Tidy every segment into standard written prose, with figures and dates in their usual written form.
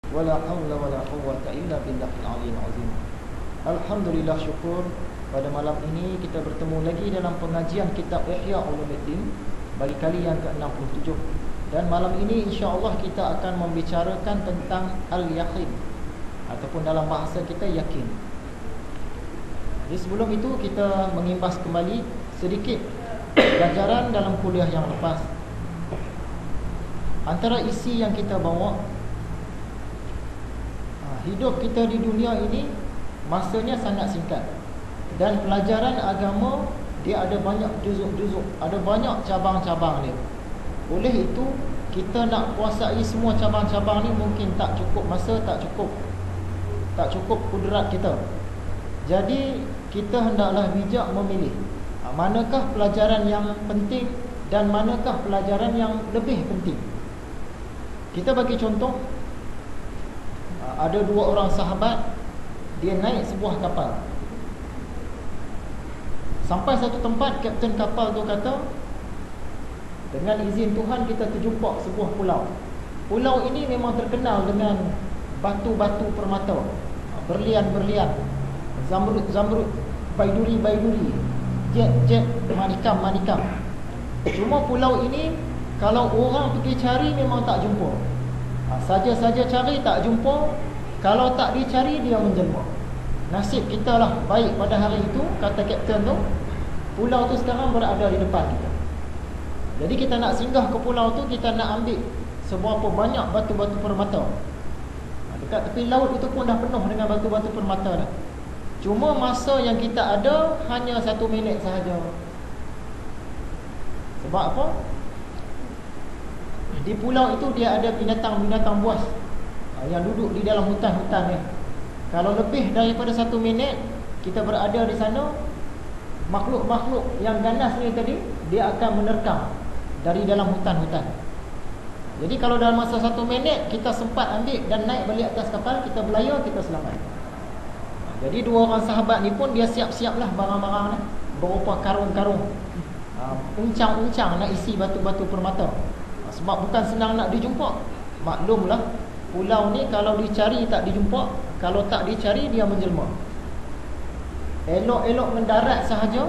Wala haula wala quwwata illa billahil aliyyil azim. Alhamdulillah, syukur pada malam ini kita bertemu lagi dalam pengajian kitab Ihya Ulumuddin bagi kali yang ke-67. Dan malam ini insya-Allah kita akan membicarakan tentang al-yaqin ataupun dalam bahasa kita yakin. Jadi sebelum itu kita mengimbas kembali sedikit pelajaran dalam kuliah yang lepas. Antara isi yang kita bawa, hidup kita di dunia ini masanya sangat singkat. Dan pelajaran agama dia ada banyak juzuk-juzuk, ada banyak cabang-cabang dia. Oleh itu kita nak kuasai semua cabang-cabang ni mungkin tak cukup masa, tak cukup kudrat kita. Jadi kita hendaklah bijak memilih manakah pelajaran yang penting dan manakah pelajaran yang lebih penting. Kita bagi contoh, ada dua orang sahabat, dia naik sebuah kapal. Sampai satu tempat, kapten kapal tu kata, dengan izin Tuhan kita terjumpa sebuah pulau. Pulau ini memang terkenal dengan batu-batu permata, berlian-berlian, zamrud-zamrud, baiduri-baiduri, jet-jet, manikam-manikam. Cuma pulau ini kalau orang pergi cari memang tak jumpa. Saja-saja cari tak jumpa. Kalau tak dicari dia menjelma. Nasib kita lah baik pada hari itu, kata kapten tu, pulau tu sekarang berada di depan kita. Jadi kita nak singgah ke pulau tu, kita nak ambil seberapa banyak batu-batu permata. Dekat tepi laut itu pun dah penuh dengan batu-batu permata dah. Cuma masa yang kita ada hanya 1 minit sahaja. Sebab apa? Di pulau itu dia ada binatang-binatang buas yang duduk di dalam hutan-hutan ni. Kalau lebih daripada 1 minit kita berada di sana, makhluk-makhluk yang ganas ni tadi dia akan menerkam dari dalam hutan-hutan. Jadi kalau dalam masa 1 minit kita sempat ambil dan naik balik atas kapal, kita berlayar, kita selamat. Jadi dua orang sahabat ni pun dia siap-siaplah barang-barang ni, berupa karung-karung, uncang-uncang nak isi batu-batu permata. Sebab bukan senang nak dijumpa. Maklumlah, pulau ni kalau dicari tak dijumpa, kalau tak dicari dia menjelma. Elok-elok mendarat sahaja,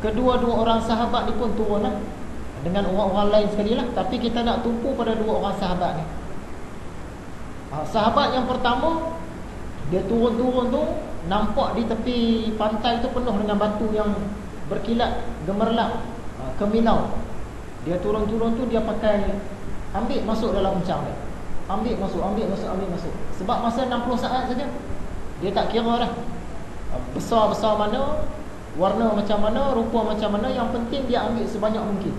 kedua-dua orang sahabat ni pun turunlah dengan orang-orang lain sekali lah. Tapi kita nak tumpu pada dua orang sahabat ni. Sahabat yang pertama, dia turun-turun tu, nampak di tepi pantai tu penuh dengan batu yang berkilat, gemerlap, kemilau. Dia turun-turun tu dia pakai ambil masuk dalam uncang dia. Ambil masuk. Sebab masa 60 saat saja. Dia tak kira dah besar-besar mana, warna macam mana, rupa macam mana, yang penting dia ambil sebanyak mungkin.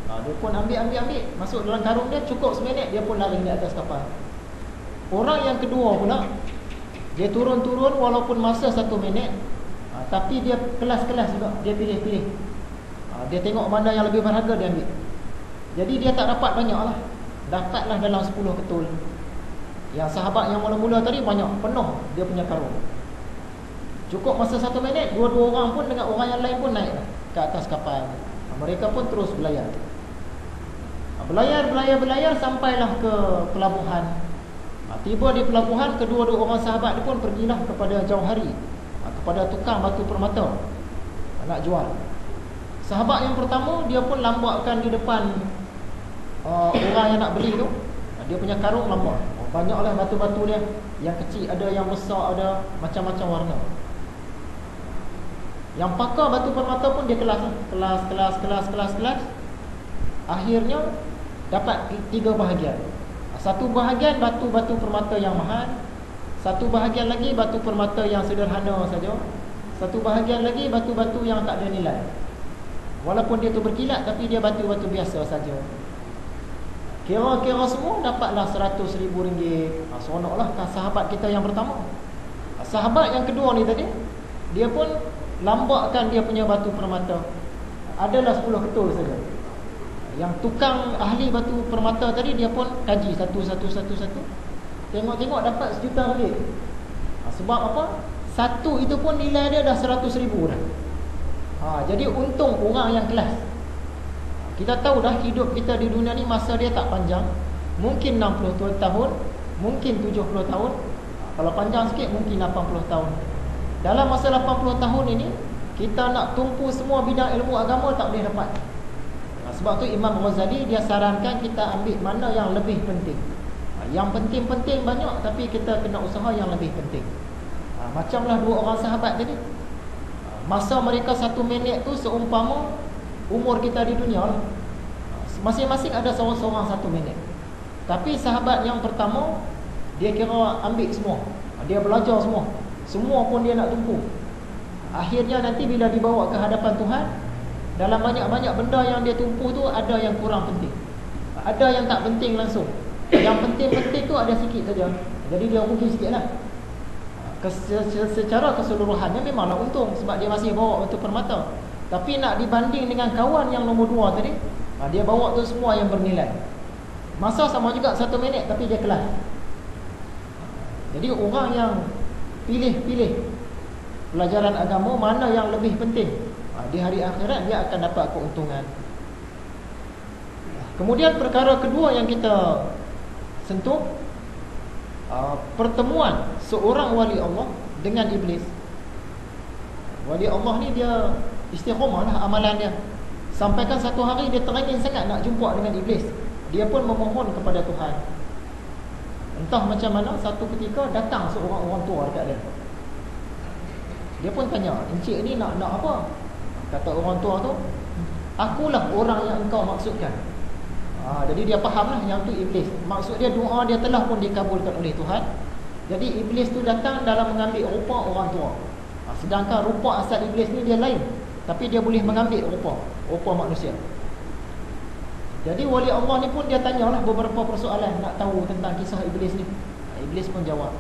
Dia pun ambil masuk dalam karung dia, cukup seminit dia pun lari di atas kapal. Orang yang kedua pula, dia turun-turun walaupun masa 1 minit, tapi dia kelas-kelas juga, dia pilih-pilih. Dia tengok mana yang lebih berharga dia ambil. Jadi dia tak dapat banyak lah, dapatlah dalam 10 ketul. Yang sahabat yang mula-mula tadi banyak, penuh dia punya karung. Cukup masa 1 minit, dua-dua orang pun dengan orang yang lain pun naik ke atas kapal. Mereka pun terus berlayar. Berlayar sampailah ke pelabuhan. Tiba di pelabuhan, kedua-dua orang sahabat ni pun pergilah kepada jauh hari, kepada tukang batu permata, nak jual. Sahabat yang pertama, dia pun lambatkan di depan orang yang nak beli tu. Dia punya karung lambat. Banyaklah batu-batu dia, yang kecil ada, yang besar ada, macam-macam warna. Yang pakar batu permata pun dia kelas. Akhirnya dapat 3 bahagian. Satu bahagian batu-batu permata yang mahal, satu bahagian lagi batu permata yang sederhana saja, satu bahagian lagi batu-batu yang tak ada nilai. Walaupun dia tu berkilat, tapi dia batu-batu biasa saja. Kira-kira semua dapatlah RM100,000. Seronoklah sahabat kita yang pertama. Sahabat yang kedua ni tadi, dia pun lambatkan dia punya batu permata. Adalah 10 ketul saja. Yang tukang ahli batu permata tadi, dia pun kaji satu. Tengok-tengok dapat RM1 juta. Sebab apa? Satu itu pun nilai dia dah RM100,000 dah. Jadi untung orang yang kelas. Kita tahu dah hidup kita di dunia ni masa dia tak panjang. Mungkin 60 tahun, mungkin 70 tahun. Kalau panjang sikit mungkin 80 tahun. Dalam masa 80 tahun ini, kita nak tumpu semua bidang ilmu agama tak boleh dapat. Sebab tu Imam Ghazali dia sarankan kita ambil mana yang lebih penting. Yang penting-penting banyak, tapi kita kena usaha yang lebih penting. Macamlah dua orang sahabat tadi. Masa mereka 1 minit tu seumpama umur kita di dunia lah. Masing-masing ada seorang-seorang 1 minit. Tapi sahabat yang pertama, dia kira ambil semua. Dia belajar semua. Semua pun dia nak tumpu. Akhirnya nanti bila dibawa ke hadapan Tuhan, dalam banyak-banyak benda yang dia tumpu tu, ada yang kurang penting, ada yang tak penting langsung. Yang penting-penting tu ada sikit saja. Jadi dia rugi sikit lah. Secara keseluruhannya memanglah untung, sebab dia masih bawa untuk permata. Tapi nak dibanding dengan kawan yang nombor 2 tadi, dia bawa tu semua yang bernilai. Masa sama juga 1 minit, tapi dia kelas. Jadi orang yang pilih-pilih pelajaran agama mana yang lebih penting, di hari akhirat dia akan dapat keuntungan. Kemudian perkara kedua yang kita sentuh, pertemuan seorang wali Allah dengan iblis. Wali Allah ni dia istiqamah lah amalan dia. Sampaikan satu hari dia teringin sangat nak jumpa dengan iblis. Dia pun memohon kepada Tuhan. Entah macam mana, satu ketika datang seorang orang tua dekat dia. Dia pun tanya, "Encik ni nak apa?" Kata orang tua tu, "Akulah orang yang engkau maksudkan." Jadi dia fahamlah yang tu iblis. Maksud dia doa dia telah pun dikabulkan oleh Tuhan. Jadi iblis tu datang dalam mengambil rupa orang tua. Sedangkan rupa asal iblis ni dia lain, tapi dia boleh mengambil rupa manusia. Jadi wali Allah ni pun dia tanyalah beberapa persoalan nak tahu tentang kisah iblis ni. Iblis pun jawab.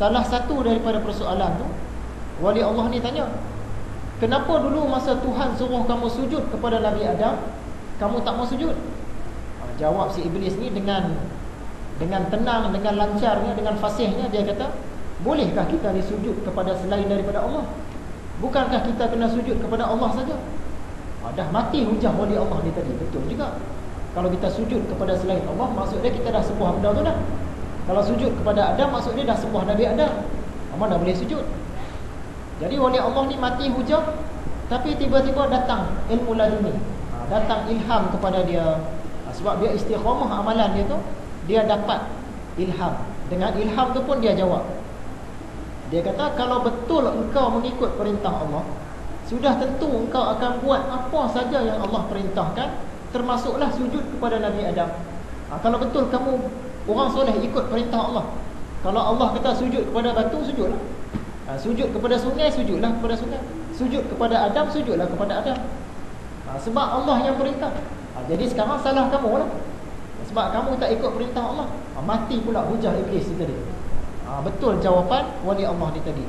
Salah satu daripada persoalan tu, wali Allah ni tanya, "Kenapa dulu masa Tuhan suruh kamu sujud kepada Nabi Adam, kamu tak mau sujud?" Jawab si iblis ni dengan tenang, dengan lancarnya, dengan fasihnya, dia kata, "Bolehkah kita disujud kepada selain daripada Allah? Bukankah kita kena sujud kepada Allah saja?" Dah mati hujah wali Allah ni tadi. Betul juga. Kalau kita sujud kepada selain Allah, maksud dia kita dah sembah benda tu dah. Kalau sujud kepada Adam, maksud dia dah sembah Nabi Adam. Mana boleh sujud? Jadi wali Allah ni mati hujah, tapi tiba-tiba datang ilmu laduni, datang ilham kepada dia. Sebab dia istiqamah amalan dia tu, dia dapat ilham. Dengan ilham tu pun dia jawab. Dia kata, "Kalau betul engkau mengikut perintah Allah, sudah tentu engkau akan buat apa saja yang Allah perintahkan, termasuklah sujud kepada Nabi Adam." Kalau betul kamu orang soleh ikut perintah Allah, kalau Allah kata sujud kepada batu, sujudlah. Sujud kepada sungai, sujudlah kepada sungai. Sujud kepada Adam, sujudlah kepada Adam. Sebab Allah yang perintah. Jadi sekarang salah kamu lah, sebab kamu tak ikut perintah Allah. Mati pula hujah iblis itu tadi. Betul jawapan wali Allah ni tadi.